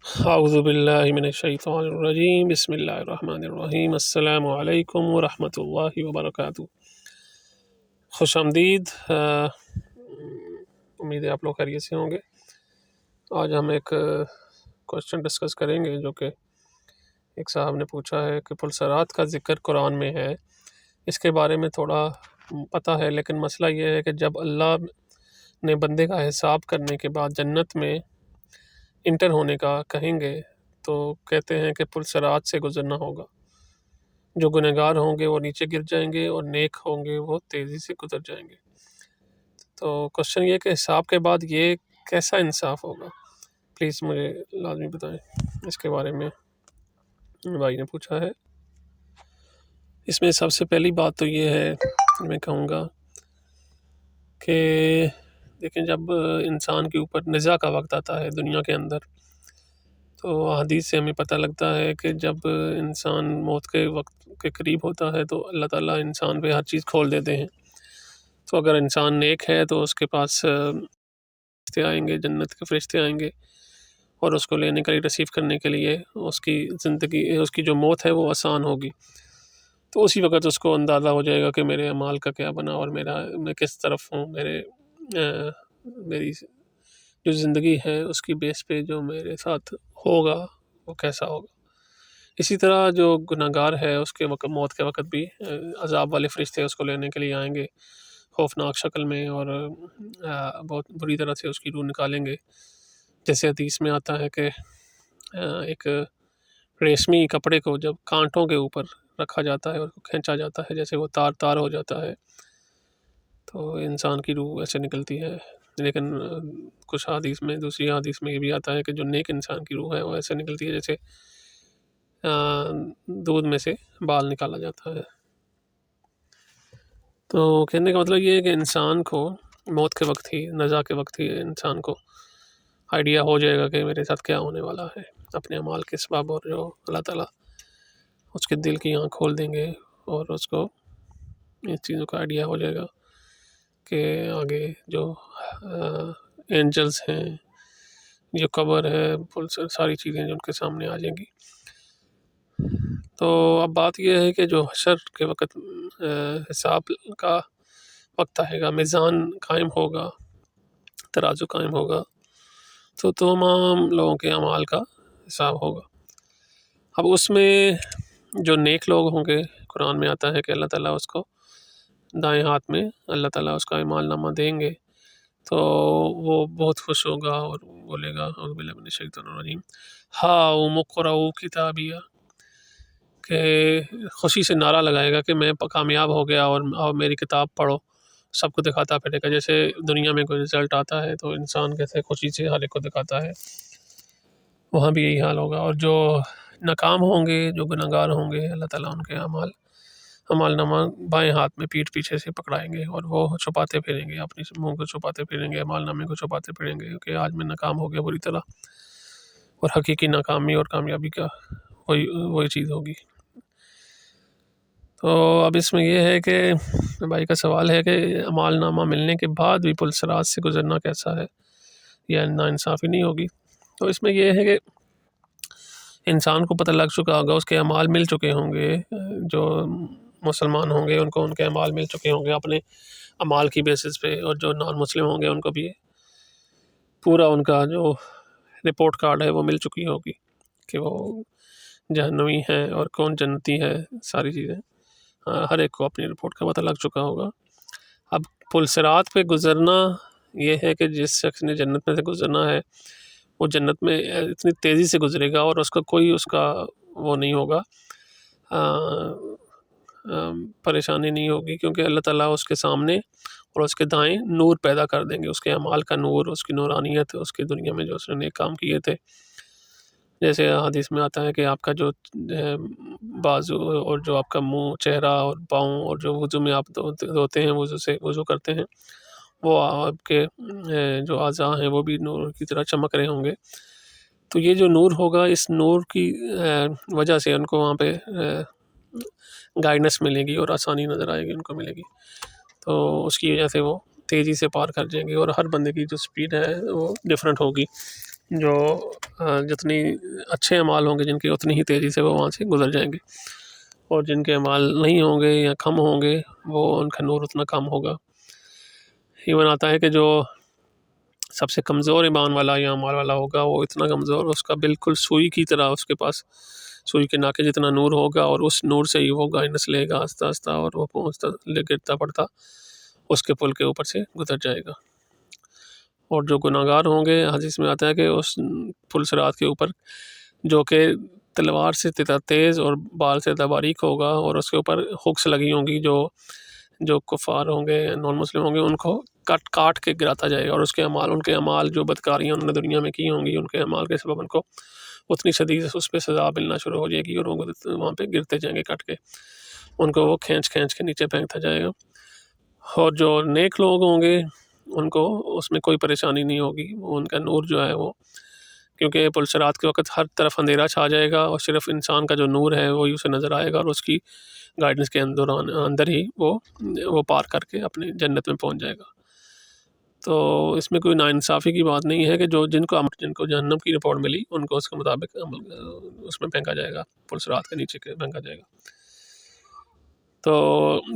اعوذ باللہ من الشیطان الرجیم، بسم اللہ الرحمن الرحیم۔ السلام علیکم ورحمۃ اللہ وبرکاتہ۔ خوش آمدید۔ امید ہے آپ لوگ خیریت سے ہوں گے۔ آج ہم ایک کوشچن ڈسکس کریں گے جو کہ ایک صاحب نے پوچھا ہے کہ پلسرات کا ذکر قرآن میں ہے، اس کے بارے میں تھوڑا پتہ ہے، لیکن مسئلہ یہ ہے کہ جب اللہ نے بندے کا حساب کرنے کے بعد جنت میں انٹر ہونے کا کہیں گے تو کہتے ہیں کہ پلسرات سے گزرنا ہوگا۔ جو گنہگار ہوں گے وہ نیچے گر جائیں گے اور نیک ہوں گے وہ تیزی سے گزر جائیں گے۔ تو کوشچن یہ کہ حساب کے بعد یہ کیسا انصاف ہوگا؟ پلیز مجھے لازمی بتائیں اس کے بارے میں، بھائی نے پوچھا ہے۔ اس میں سب سے پہلی بات تو یہ ہے، میں کہوں گا کہ دیکھیں جب انسان کے اوپر نزاع کا وقت آتا ہے دنیا کے اندر، تو حدیث سے ہمیں پتہ لگتا ہے کہ جب انسان موت کے وقت کے قریب ہوتا ہے تو اللہ تعالیٰ انسان پہ ہر چیز کھول دیتے ہیں۔ تو اگر انسان نیک ہے تو اس کے پاس فرشتے آئیں گے، جنت کے فرشتے آئیں گے اور اس کو لینے کے لیے، ریسیو کرنے کے لیے اس کی زندگی، اس کی جو موت ہے وہ آسان ہوگی۔ تو اسی وقت اس کو اندازہ ہو جائے گا کہ میرے اعمال کا کیا بنا اور میں کس طرف ہوں، میری جو زندگی ہے اس کی بیس پہ جو میرے ساتھ ہوگا وہ کیسا ہوگا۔ اسی طرح جو گناہگار ہے اس کے وقت، موت کے وقت بھی عذاب والے فرشتے اس کو لینے کے لیے آئیں گے خوفناک شکل میں، اور بہت بری طرح سے اس کی روح نکالیں گے۔ جیسے حدیث میں آتا ہے کہ ایک ریشمی کپڑے کو جب کانٹوں کے اوپر رکھا جاتا ہے اور کھینچا جاتا ہے، جیسے وہ تار تار ہو جاتا ہے، تو انسان کی روح ایسے نکلتی ہے۔ لیکن کچھ حدیث میں، دوسری حدیث میں یہ بھی آتا ہے کہ جو نیک انسان کی روح ہے وہ ایسے نکلتی ہے جیسے دودھ میں سے بال نکالا جاتا ہے۔ تو کہنے کا مطلب یہ ہے کہ انسان کو موت کے وقت ہی، نزا کے وقت ہی انسان کو آئیڈیا ہو جائے گا کہ میرے ساتھ کیا ہونے والا ہے اپنے اعمال کے سبب، اور جو اللہ تعالیٰ اس کے دل کی آنکھ کھول دیں گے اور اس کو اس چیزوں کا آئیڈیا ہو جائے گا کہ آگے جو اینجلز ہیں، جو قبر ہے، ساری چیزیں جو ان کے سامنے آ جائیں گی۔ تو اب بات یہ ہے کہ جو حشر کے وقت حساب کا وقت آئے گا، میزان قائم ہوگا، ترازو قائم ہوگا، تو تمام لوگوں کے اعمال کا حساب ہوگا۔ اب اس میں جو نیک لوگ ہوں گے، قرآن میں آتا ہے کہ اللہ تعالیٰ اس کو دائیں ہاتھ میں، اللہ تعالیٰ اس کا اعمال نامہ دیں گے، تو وہ بہت خوش ہوگا اور بولے گا اعوذ باللہ من الشیطان الرجیم ہاؤم اقرؤوا کتابیہ، کہ خوشی سے نعرہ لگائے گا کہ میں کامیاب ہو گیا اور میری کتاب پڑھو، سب کو دکھاتا پھرے گا۔ جیسے دنیا میں کوئی رزلٹ آتا ہے تو انسان کیسے خوشی سے ہر ایک کو دکھاتا ہے، وہاں بھی یہی حال ہوگا۔ اور جو ناکام ہوں گے، جو گناہگار ہوں گے، اللہ تعالیٰ ان کے اعمال نامہ بائیں ہاتھ میں پیٹھ پیچھے سے پکڑائیں گے اور وہ چھپاتے پھریں گے، اپنی منہ کو چھپاتے پھریں گے، اعمال نامے کو چھپاتے پھریں گے کہ آج میں ناکام ہو گیا بری طرح، اور حقیقی ناکامی اور کامیابی کا وہی چیز ہوگی۔ تو اب اس میں یہ ہے کہ بھائی کا سوال ہے کہ اعمال نامہ ملنے کے بعد بھی پلسرات سے گزرنا کیسا ہے، یا ناانصافی نہیں ہوگی؟ تو اس میں یہ ہے کہ انسان کو پتہ لگ چکا ہوگا، اس کے اعمال مل چکے ہوں گے، جو مسلمان ہوں گے ان کو ان کے اعمال مل چکے ہوں گے اپنے اعمال کی بیسس پہ، اور جو نان مسلم ہوں گے ان کو بھی پورا ان کا جو رپورٹ کارڈ ہے وہ مل چکی ہوگی کہ وہ جہنمی ہے اور کون جنتی ہے، ساری چیزیں ہر ایک کو اپنی رپورٹ کا پتہ لگ چکا ہوگا۔ اب پلسرات پہ گزرنا یہ ہے کہ جس شخص نے جنت میں سے گزرنا ہے وہ جنت میں اتنی تیزی سے گزرے گا اور اس کا کوئی وہ نہیں ہوگا، پریشانی نہیں ہوگی، کیونکہ اللہ تعالیٰ اس کے سامنے اور اس کے دائیں نور پیدا کر دیں گے، اس کے اعمال کا نور، اس کی نورانیت، اس کی دنیا میں جو اس نے نیک کام کیے تھے۔ جیسے حدیث میں آتا ہے کہ آپ کا جو بازو اور جو آپ کا منہ، چہرہ اور پاؤں، اور جو وضو میں آپ دھوتے ہیں، وضو کرتے ہیں، وہ آپ کے جو اعضاء ہیں وہ بھی نور کی طرح چمک رہے ہوں گے۔ تو یہ جو نور ہوگا، اس نور کی وجہ سے ان کو وہاں پہ گائیڈنس ملے گی اور آسانی نظر آئے گی، ان کو ملے گی، تو اس کی وجہ سے وہ تیزی سے پار کر جائیں گے، اور ہر بندے کی جو سپیڈ ہے وہ ڈفرینٹ ہوگی۔ جو جتنی اچھے اعمال ہوں گے جن کے اتنی ہی تیزی سے وہ وہاں سے گزر جائیں گے، اور جن کے اعمال نہیں ہوں گے یا کم ہوں گے وہ ان کا نور اتنا کم ہوگا۔ ایون آتا ہے کہ جو سب سے کمزور ایمان والا یا اعمال والا ہوگا وہ اتنا کمزور، اس کا بالکل سوئی کی طرح اس کے پاس سوئی کے ناکے جتنا نور ہوگا، اور اس نور سے ہی وہ گائیڈنس لے گا آہستہ آہستہ، اور وہ پہنچتا گرتا پڑتا اس کے پل کے اوپر سے گزر جائے گا۔ اور جو گناہ گار ہوں گے، حدیث میں آتا ہے کہ اس پل صراط کے اوپر جو کہ تلوار سے تیز اور بال سے باریک ہوگا، اور اس کے اوپر ہکس لگی ہوں گی، جو کفار ہوں گے، نان مسلم ہوں گے، ان کو کاٹ کے گراتا جائے گا، اور ان کے اعمال جو بدکاریاں انہوں نے دنیا میں کی ہوں گی، ان کے اعمال کے سبب ان کو اتنی شدید اس پہ سزا ملنا شروع ہو جائے گی، اور وہ وہاں پہ گرتے جائیں گے کٹ کے، ان کو وہ کھینچ کے نیچے پھینکتا جائے گا۔ اور جو نیک لوگ ہوں گے ان کو اس میں کوئی پریشانی نہیں ہوگی، وہ ان کا نور جو ہے وہ، کیونکہ پل صراط کے وقت ہر طرف اندھیرا چھا جائے گا، اور صرف انسان کا جو نور ہے وہی اسے نظر آئے گا، اور اس کی گائیڈنس کے اندر ہی وہ پار کر کے اپنی جنت میں پہنچ جائے گا۔ تو اس میں کوئی ناانصافی کی بات نہیں ہے کہ جن کو جہنم کی رپورٹ ملی ان کو اس کے مطابق اس میں پھینکا جائے گا، پل صراط کے نیچے پھینکا جائے گا۔ تو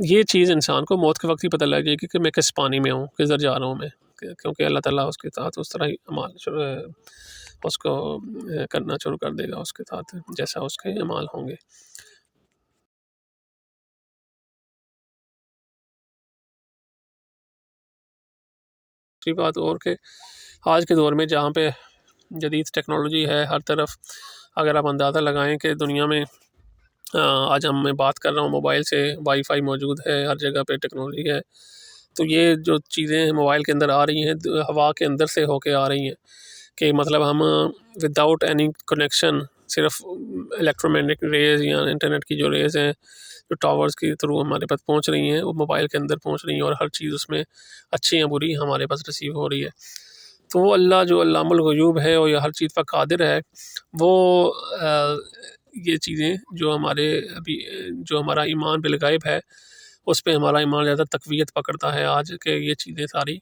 یہ چیز انسان کو موت کے وقت ہی پتہ لگ جائے گی کہ میں کس پانی میں ہوں، کدھر جا رہا ہوں میں، کیونکہ اللہ تعالیٰ اس کے ساتھ اس طرح ہی اعمال اس کو کرنا شروع کر دے گا اس کے ساتھ جیسا اس کے اعمال ہوں گے۔ دوسری بات اور کہ آج کے دور میں جہاں پہ جدید ٹیکنالوجی ہے ہر طرف، اگر آپ اندازہ لگائیں کہ دنیا میں آج میں بات کر رہا ہوں موبائل سے، وائی فائی موجود ہے، ہر جگہ پہ ٹیکنالوجی ہے، تو یہ جو چیزیں موبائل کے اندر آ رہی ہیں ہوا کے اندر سے ہو کے آ رہی ہیں، کہ مطلب ہم وداؤٹ اینی کنیکشن صرف الیکٹرو میگنیٹک ریز یا انٹرنیٹ کی جو ریز ہیں جو ٹاورز کے تھرو ہمارے پاس پہنچ رہی ہیں وہ موبائل کے اندر پہنچ رہی ہیں، اور ہر چیز اس میں اچھی یا بری ہمارے پاس ریسیو ہو رہی ہے۔ تو وہ اللہ جو علام الغیوب ہے اور یا ہر چیز پر قادر ہے، وہ یہ چیزیں جو ہمارا ایمان بالغیب ہے اس پہ ہمارا ایمان زیادہ تقویت پکڑتا ہے آج، کہ یہ چیزیں ساری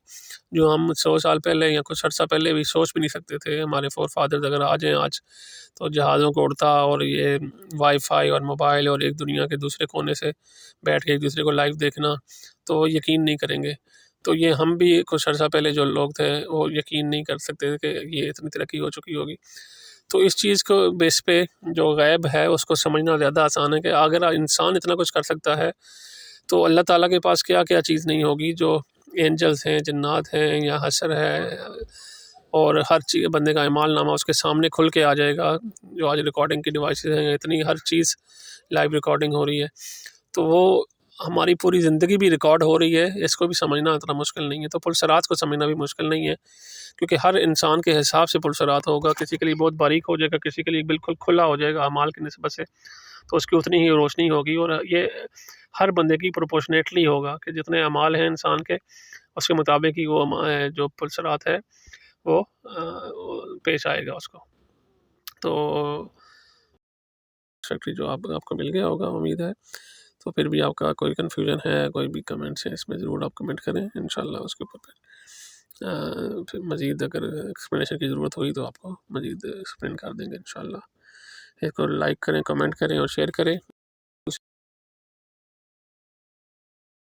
جو ہم 100 سال پہلے یا کچھ عرصہ پہلے بھی سوچ بھی نہیں سکتے تھے، ہمارے فور فادرز اگر آ جائیں آج تو جہازوں کو اڑتا اور یہ وائی فائی اور موبائل اور ایک دنیا کے دوسرے کونے سے بیٹھ کے ایک دوسرے کو لائیو دیکھنا، تو وہ یقین نہیں کریں گے۔ تو یہ ہم بھی کچھ عرصہ پہلے جو لوگ تھے وہ یقین نہیں کر سکتے تھے کہ یہ اتنی ترقی ہو چکی ہوگی۔ تو اس چیز کو بیس پہ جو غیب ہے اس کو سمجھنا زیادہ آسان ہے، کہ اگر انسان اتنا کچھ کر سکتا ہے تو اللہ تعالیٰ کے پاس کیا کیا چیز نہیں ہوگی، جو اینجلز ہیں، جنات ہیں، یا حشر ہے، اور ہر چیز بندے کا اعمال نامہ اس کے سامنے کھل کے آ جائے گا، جو آج ریکارڈنگ کی ڈیوائسز ہیں، اتنی ہر چیز لائیو ریکارڈنگ ہو رہی ہے، تو وہ ہماری پوری زندگی بھی ریکارڈ ہو رہی ہے، اس کو بھی سمجھنا اتنا مشکل نہیں ہے۔ تو پل صراط کو سمجھنا بھی مشکل نہیں ہے، کیونکہ ہر انسان کے حساب سے پل صراط ہوگا، کسی کے لیے بہت باریک ہو جائے گا، کسی کے لیے بالکل کھلا ہو جائے گا اعمال کی نسبت سے، تو اس کی اتنی ہی روشنی ہوگی، اور یہ ہر بندے کی پروپورشنیٹلی ہوگا کہ جتنے اعمال ہیں انسان کے اس کے مطابق ہی وہ جو پل صراط ہے وہ پیش آئے گا اس کو۔ تو سیکٹری جو آپ کو مل گیا ہوگا امید ہے، تو پھر بھی آپ کا کوئی کنفیوژن ہے، کوئی بھی کمنٹس ہیں، اس میں ضرور آپ کمنٹ کریں، انشاءاللہ اس کے اوپر پھر مزید اگر ایکسپلینیشن کی ضرورت ہوئی تو آپ کو مزید ایکسپلین کر دیں گے انشاءاللہ۔ ایک اور لائک کریں، کمنٹ کریں اور شیئر کریں۔